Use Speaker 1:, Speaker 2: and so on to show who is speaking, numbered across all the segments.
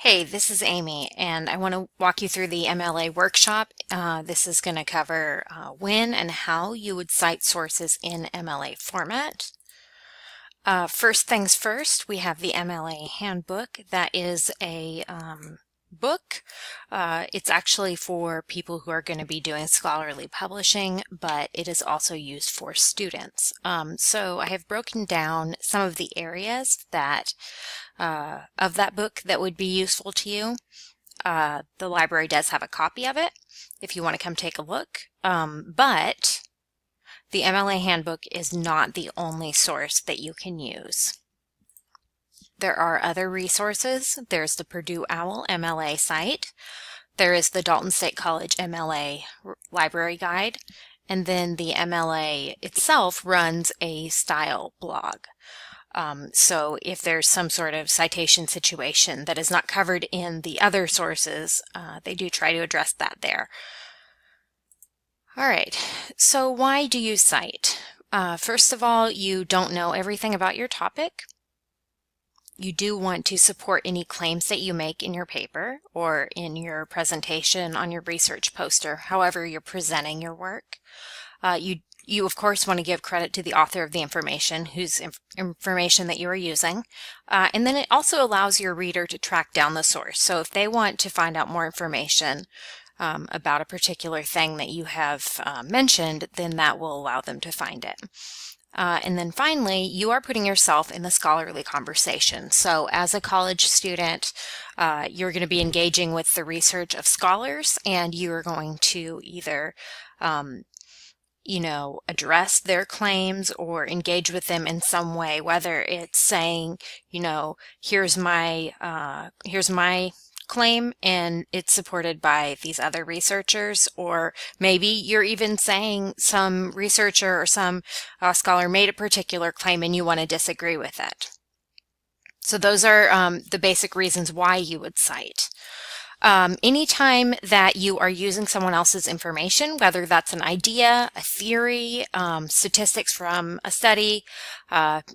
Speaker 1: Hey, this is Amy, and I want to walk you through the MLA workshop. This is going to cover when and how you would cite sources in MLA format. First things first, we have the MLA handbook. That is a book. It's actually for people who are going to be doing scholarly publishing, but it is also used for students. So I have broken down some of the areas that of that book that would be useful to you. The library does have a copy of it if you want to come take a look, but the MLA handbook is not the only source that you can use. There are other resources. There's the Purdue OWL MLA site. There is the Dalton State College MLA library guide. And then the MLA itself runs a style blog. So if there's some sort of citation situation that is not covered in the other sources, they do try to address that there. All right, so why do you cite? First of all, you don't know everything about your topic. You do want to support any claims that you make in your paper or in your presentation on your research poster, however you're presenting your work. You of course want to give credit to the author of the information, whose information that you are using. And then it also allows your reader to track down the source. So if they want to find out more information about a particular thing that you have mentioned, then that will allow them to find it. And then finally, you are putting yourself in the scholarly conversation. So as a college student, you're going to be engaging with the research of scholars, and you are going to either address their claims or engage with them in some way, whether it's saying, here's my claim and it's supported by these other researchers, or maybe you're even saying some researcher or some scholar made a particular claim and you want to disagree with it. So those are the basic reasons why you would cite. Anytime that you are using someone else's information, whether that's an idea, a theory, statistics from a study,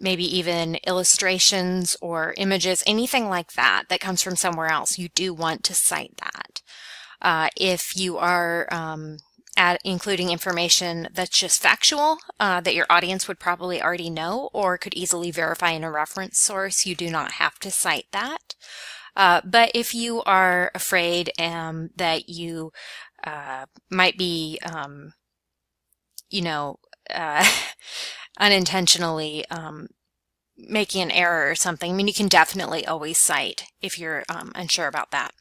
Speaker 1: maybe even illustrations or images, anything like that that comes from somewhere else, you do want to cite that. If you are including information that's just factual, that your audience would probably already know or could easily verify in a reference source, you do not have to cite that. But if you are afraid that you might be, unintentionally making an error or something, I mean, you can definitely always cite if you're unsure about that.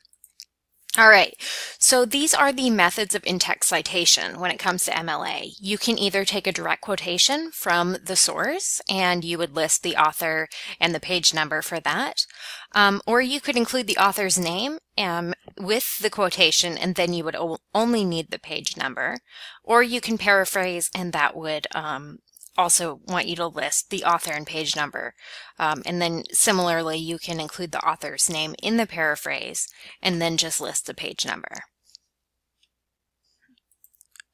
Speaker 1: All right, so these are the methods of in-text citation when it comes to MLA. You can either take a direct quotation from the source, and you would list the author and the page number for that, or you could include the author's name with the quotation, and then you would only need the page number, or you can paraphrase, and that would also want you to list the author and page number. And then similarly, you can include the author's name in the paraphrase and then just list the page number.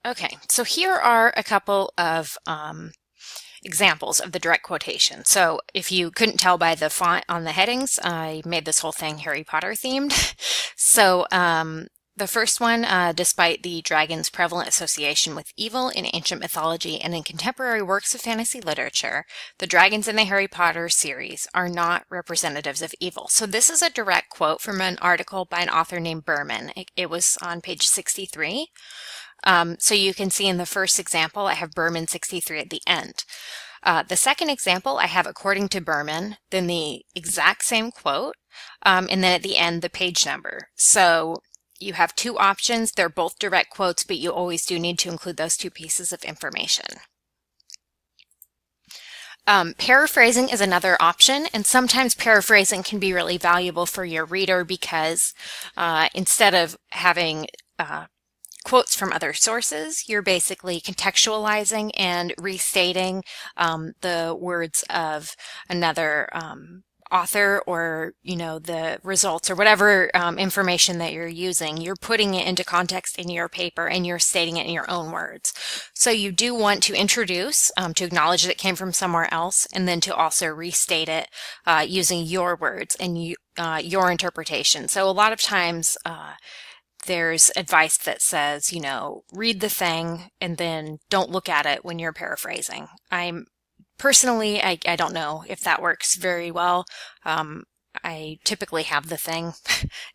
Speaker 1: Okay, so here are a couple of examples of the direct quotation. So if you couldn't tell by the font on the headings, I made this whole thing Harry Potter themed. So the first one, despite the dragon's prevalent association with evil in ancient mythology and in contemporary works of fantasy literature, the dragons in the Harry Potter series are not representatives of evil. So this is a direct quote from an article by an author named Berman. It was on page 63. So you can see in the first example, I have Berman 63 at the end. The second example, I have according to Berman, then the exact same quote, and then at the end, the page number. So you have two options. They're both direct quotes, but you always do need to include those two pieces of information. Paraphrasing is another option, and sometimes paraphrasing can be really valuable for your reader because instead of having quotes from other sources, you're basically contextualizing and restating the words of another author, or the results or whatever information that you're using. You're putting it into context in your paper and you're stating it in your own words. So you do want to introduce, to acknowledge that it came from somewhere else, and then to also restate it using your words. And you your interpretation. So a lot of times there's advice that says, read the thing and then don't look at it when you're paraphrasing. Personally, I don't know if that works very well. I typically have the thing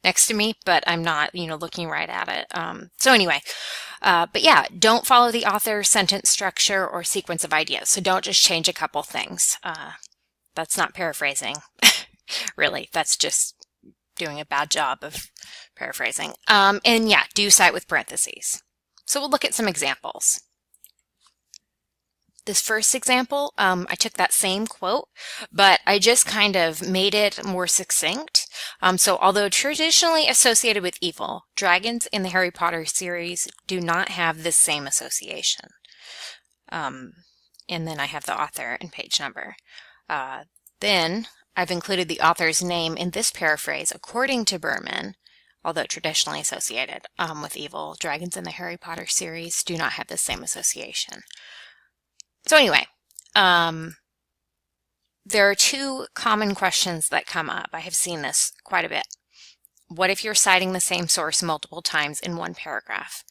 Speaker 1: next to me, but I'm not, looking right at it. So anyway, but yeah, don't follow the author's sentence structure or sequence of ideas. So don't just change a couple things. That's not paraphrasing, really. That's just doing a bad job of paraphrasing. And yeah, do cite with parentheses. So we'll look at some examples. This first example, I took that same quote, but I just kind of made it more succinct. So although traditionally associated with evil, dragons in the Harry Potter series do not have this same association. And then I have the author and page number. Then I've included the author's name in this paraphrase according to Berman. Although traditionally associated with evil, dragons in the Harry Potter series do not have the same association. So anyway, there are two common questions that come up. I have seen this quite a bit. What if you're citing the same source multiple times in one paragraph?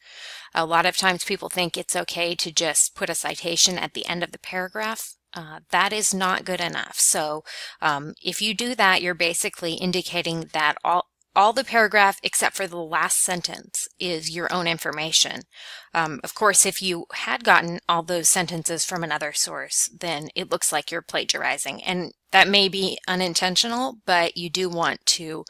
Speaker 1: A lot of times people think it's okay to just put a citation at the end of the paragraph. That is not good enough. So if you do that, you're basically indicating that all the paragraph except for the last sentence is your own information. Of course, if you had gotten all those sentences from another source, then it looks like you're plagiarizing. And that may be unintentional, but you do want to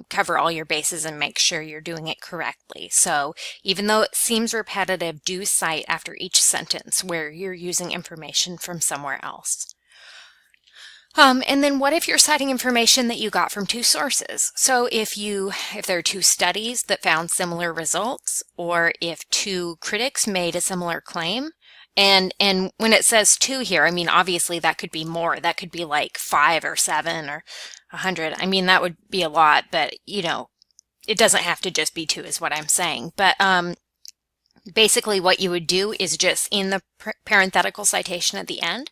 Speaker 1: cover all your bases and make sure you're doing it correctly. So even though it seems repetitive, do cite after each sentence where you're using information from somewhere else. And then what if you're citing information that you got from two sources? So if there are two studies that found similar results, or if two critics made a similar claim, and when it says two here, I mean, obviously that could be more. That could be like 5 or 7 or 100. I mean, that would be a lot, but it doesn't have to just be 2 is what I'm saying. But basically what you would do is just in the parenthetical citation at the end,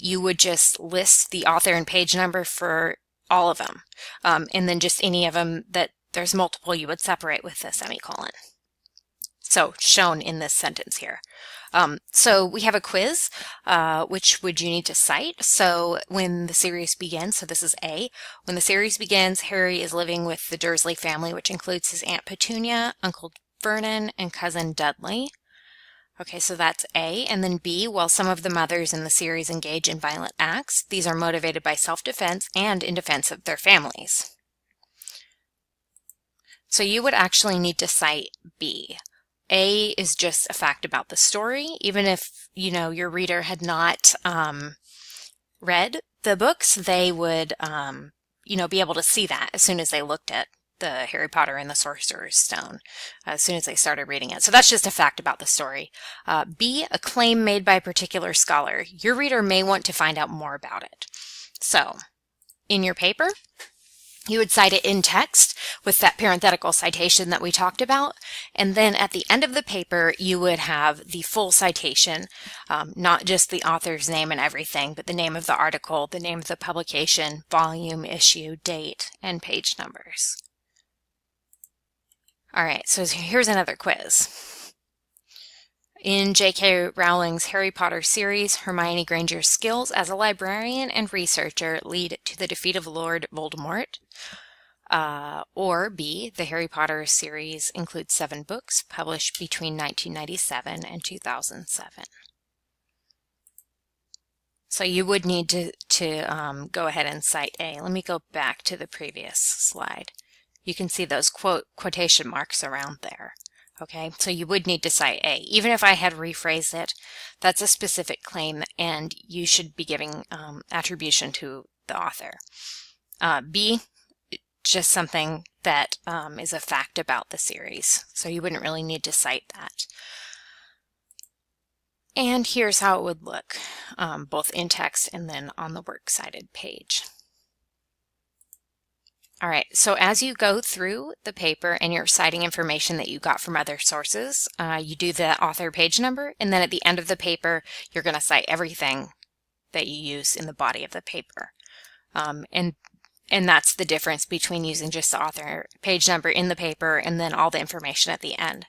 Speaker 1: you would just list the author and page number for all of them. And then just any of them that there's multiple, you would separate with a semicolon. So shown in this sentence here. So we have a quiz, which would you need to cite? So when the series begins, so this is A, when the series begins, Harry is living with the Dursley family, which includes his Aunt Petunia, Uncle Vernon, and cousin Dudley. Okay, so that's A. And then B, while some of the mothers in the series engage in violent acts, these are motivated by self-defense and in defense of their families. So you would actually need to cite B. A is just a fact about the story, even if, your reader had not read the books, they would, be able to see that as soon as they looked at the Harry Potter and the Sorcerer's Stone, as soon as they started reading it. So that's just a fact about the story. B, a claim made by a particular scholar. Your reader may want to find out more about it. So in your paper, you would cite it in text with that parenthetical citation that we talked about. And then at the end of the paper, you would have the full citation, not just the author's name and everything, but the name of the article, the name of the publication, volume, issue, date, and page numbers. All right, so here's another quiz. In J.K. Rowling's Harry Potter series, Hermione Granger's skills as a librarian and researcher lead to the defeat of Lord Voldemort. Or B, the Harry Potter series includes 7 books published between 1997 and 2007. So you would need to go ahead and cite A. Let me go back to the previous slide. You can see those quotation marks around there. Okay, so you would need to cite A. Even if I had rephrased it, that's a specific claim and you should be giving attribution to the author. B, just something that is a fact about the series, so you wouldn't really need to cite that. And here's how it would look, both in text and then on the works cited page. All right, so as you go through the paper and you're citing information that you got from other sources, you do the author page number, and then at the end of the paper, you're going to cite everything that you use in the body of the paper. And And that's the difference between using just the author page number in the paper and then all the information at the end.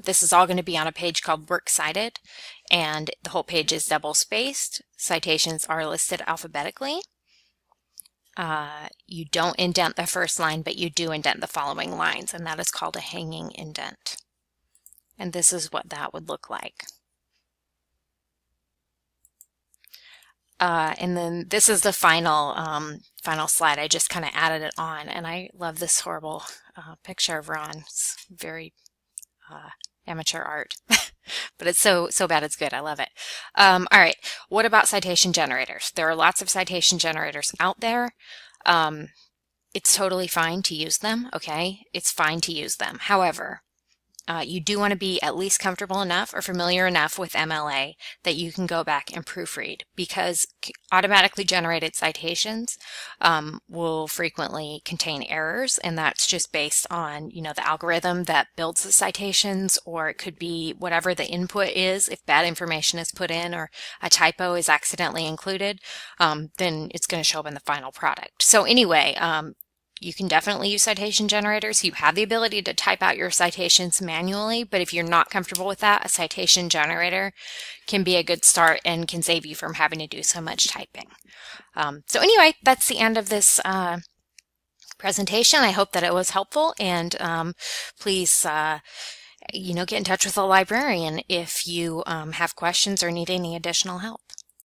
Speaker 1: This is all going to be on a page called Works Cited, and the whole page is double-spaced. Citations are listed alphabetically. You don't indent the first line, but you do indent the following lines, and that is called a hanging indent. And this is what that would look like. And then this is the final final slide. I just kind of added it on, and I love this horrible picture of Ron. It's very amateur art, but it's so bad it's good. I love it. All right, what about citation generators? There are lots of citation generators out there. It's totally fine to use them, okay? It's fine to use them. However, you do want to be at least comfortable enough or familiar enough with MLA that you can go back and proofread, because automatically generated citations will frequently contain errors, and that's just based on, you know, the algorithm that builds the citations, or it could be whatever the input is. If bad information is put in or a typo is accidentally included, then it's going to show up in the final product. So anyway, you can definitely use citation generators. You have the ability to type out your citations manually, but if you're not comfortable with that, a citation generator can be a good start and can save you from having to do so much typing. So anyway, that's the end of this presentation. I hope that it was helpful, and please get in touch with a librarian if you have questions or need any additional help.